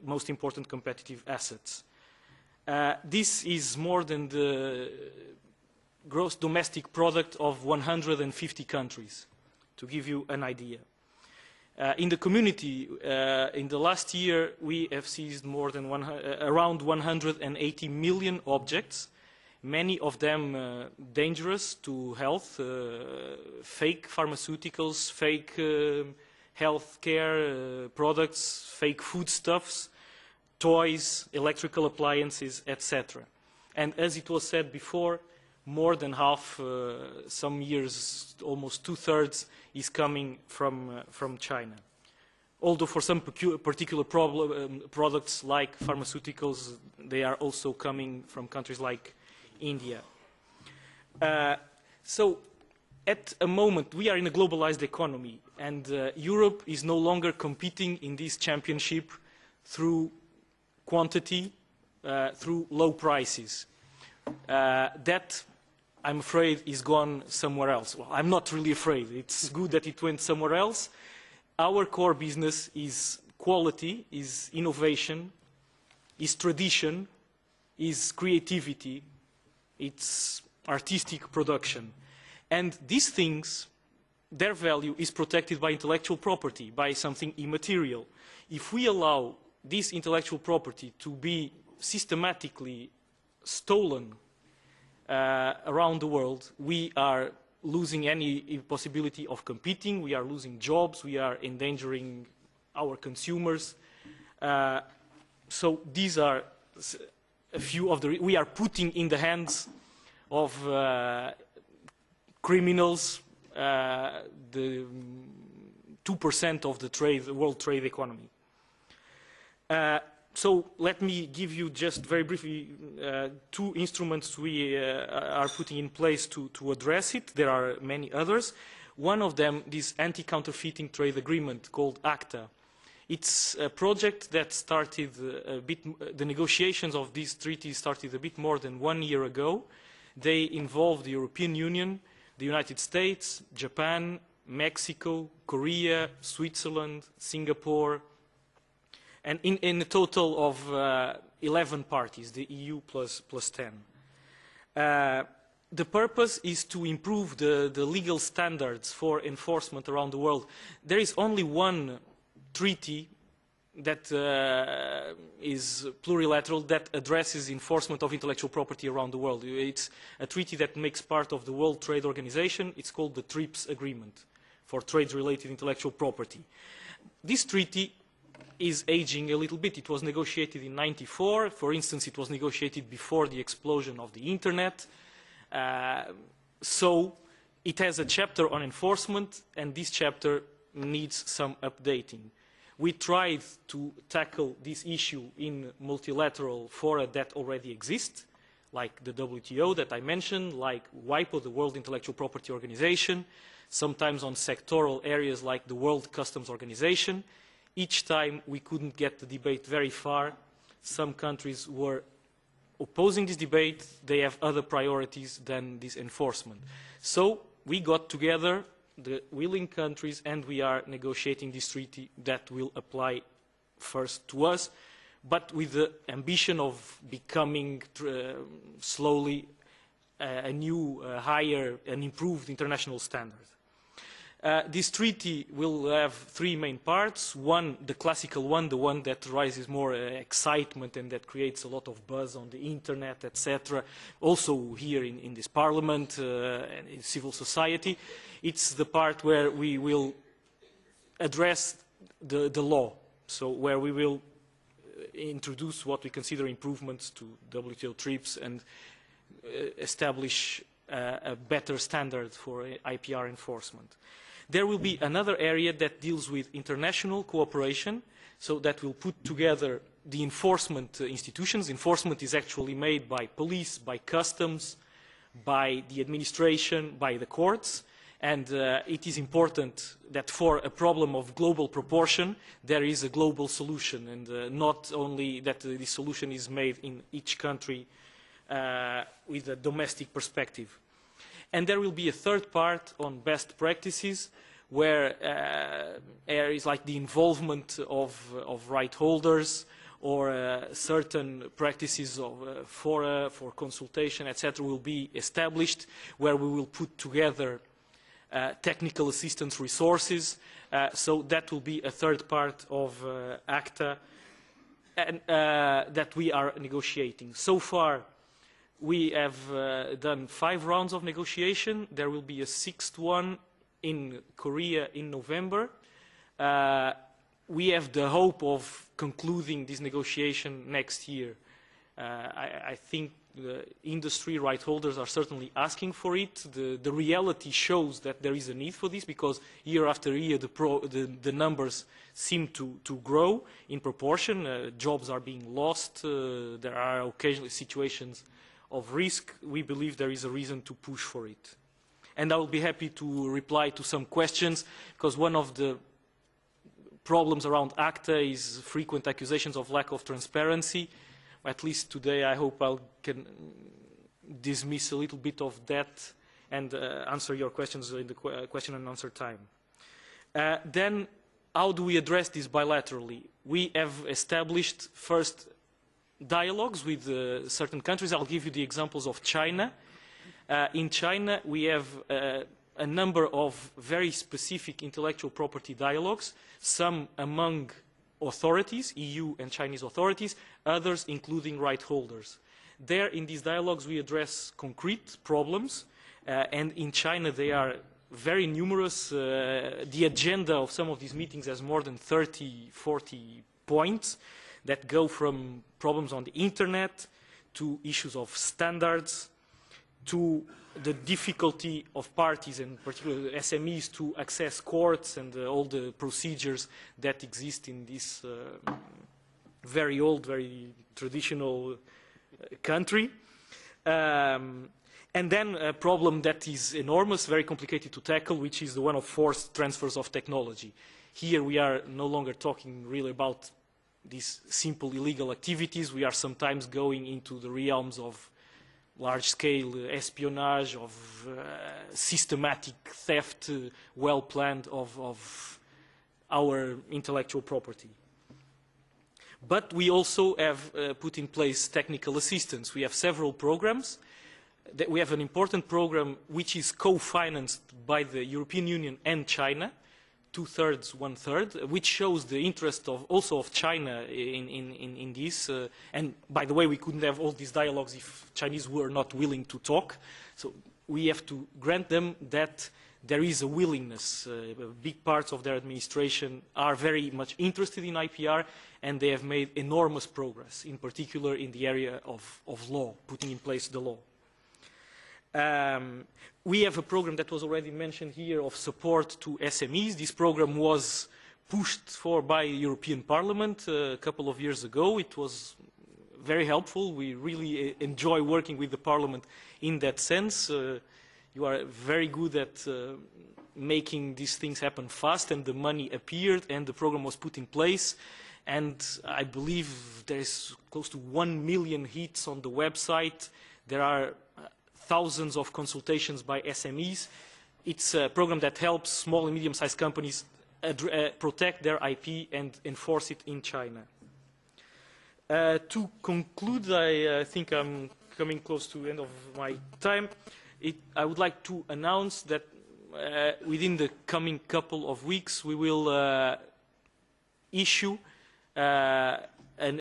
most important competitive assets. This is more than the gross domestic product of 150 countries, to give you an idea. In the community, in the last year, we have seized more than around 180 million objects, many of them dangerous to health, fake pharmaceuticals, fake healthcare products, fake foodstuffs, toys, electrical appliances, etc. And as it was said before, more than half, some years, almost two-thirds, is coming from China. Although for some particular products like pharmaceuticals, they are also coming from countries like India. So at a moment, we are in a globalized economy, and Europe is no longer competing in this championship through quantity, through low prices. That, I'm afraid, is gone somewhere else. Well, I'm not really afraid. It's good that it went somewhere else. Our core business is quality, is innovation, is tradition, is creativity, it's artistic production. And these things, their value is protected by intellectual property, by something immaterial. If we allow this intellectual property to be systematically stolen around the world, we are losing any possibility of competing, we are losing jobs, we are endangering our consumers. So these are a few of the... We are putting in the hands of criminals the 2% of the world trade economy. So let me give you just very briefly two instruments we are putting in place to address it. There are many others. One of them, this anti-counterfeiting trade agreement called ACTA. It's a project that started the negotiations of this treaty started a bit more than 1 year ago. They involved the European Union, the United States, Japan, Mexico, Korea, Switzerland, Singapore, and in a total of 11 parties, the EU plus 10. The purpose is to improve the legal standards for enforcement around the world. There is only one treaty that is plurilateral that addresses enforcement of intellectual property around the world. It's a treaty that makes part of the World Trade Organization. It's called the TRIPS Agreement for trade-related intellectual property. This treaty is aging a little bit. It was negotiated in '94. For instance, it was negotiated before the explosion of the Internet. So it has a chapter on enforcement, and this chapter needs some updating. We tried to tackle this issue in multilateral fora that already exist, like the WTO that I mentioned, like WIPO, the World Intellectual Property Organization, sometimes on sectoral areas like the World Customs Organization. Each time we couldn't get the debate very far. Some countries were opposing this debate. They have other priorities than this enforcement. So we got together, the willing countries, and we are negotiating this treaty that will apply first to us, but with the ambition of becoming slowly a new, higher and improved international standard. This treaty will have three main parts. One, the classical one, the one that raises more excitement and that creates a lot of buzz on the internet, etc. Also here in this parliament and in civil society. It's the part where we will address the law, so where we will introduce what we consider improvements to WTO TRIPS and establish a better standard for IPR enforcement. There will be another area that deals with international cooperation, so that will put together the enforcement institutions. Enforcement is actually made by police, by customs, by the administration, by the courts, and it is important that for a problem of global proportion there is a global solution, and not only that the solution is made in each country with a domestic perspective. And there will be a third part on best practices, where areas like the involvement of right holders, or certain practices of fora for consultation, etc., will be established, where we will put together technical assistance resources. So that will be a third part of ACTA and, that we are negotiating. So far, we have done 5 rounds of negotiation. There will be a 6th one in Korea in November. We have the hope of concluding this negotiation next year. I think the industry right holders are certainly asking for it. The reality shows that there is a need for this, because year after year the numbers seem to grow in proportion. Jobs are being lost. There are occasionally situations of risk. We believe there is a reason to push for it. And I will be happy to reply to some questions, because one of the problems around ACTA is frequent accusations of lack of transparency. At least today I hope I can dismiss a little bit of that and answer your questions in the question and answer time. Then how do we address this bilaterally? We have established first dialogues with certain countries. I'll give you the examples of China. In China we have a number of very specific intellectual property dialogues, some among authorities, EU and Chinese authorities, others including right holders. There, in these dialogues, we address concrete problems, and in China they are very numerous. The agenda of some of these meetings has more than 30, 40 points that go from problems on the internet to issues of standards, to the difficulty of parties, and particularly SMEs, to access courts and all the procedures that exist in this very old, very traditional country. And then a problem that is enormous, very complicated to tackle, which is the one of forced transfers of technology. Here we are no longer talking really about these simple illegal activities. We are sometimes going into the realms of large-scale espionage, of systematic theft, well-planned of our intellectual property. But we also have put in place technical assistance. We have several programs. We have an important program which is co-financed by the European Union and China, 2/3, 1/3, which shows the interest also of China in this. And by the way, we couldn't have all these dialogues if Chinese were not willing to talk. So we have to grant them that there is a willingness. Big parts of their administration are very much interested in IPR, and they have made enormous progress, in particular in the area of law, putting in place the law. We have a program that was already mentioned here of support to SMEs. This program was pushed for by the European Parliament a couple of years ago. It was very helpful. We really enjoy working with the Parliament in that sense. You are very good at making these things happen fast, and the money appeared and the program was put in place. And I believe there is close to 1 million hits on the website. There are thousands of consultations by SMEs. It's a program that helps small and medium-sized companies protect their IP and enforce it in China. To conclude, I think I'm coming close to the end of my time. I would like to announce that within the coming couple of weeks we will issue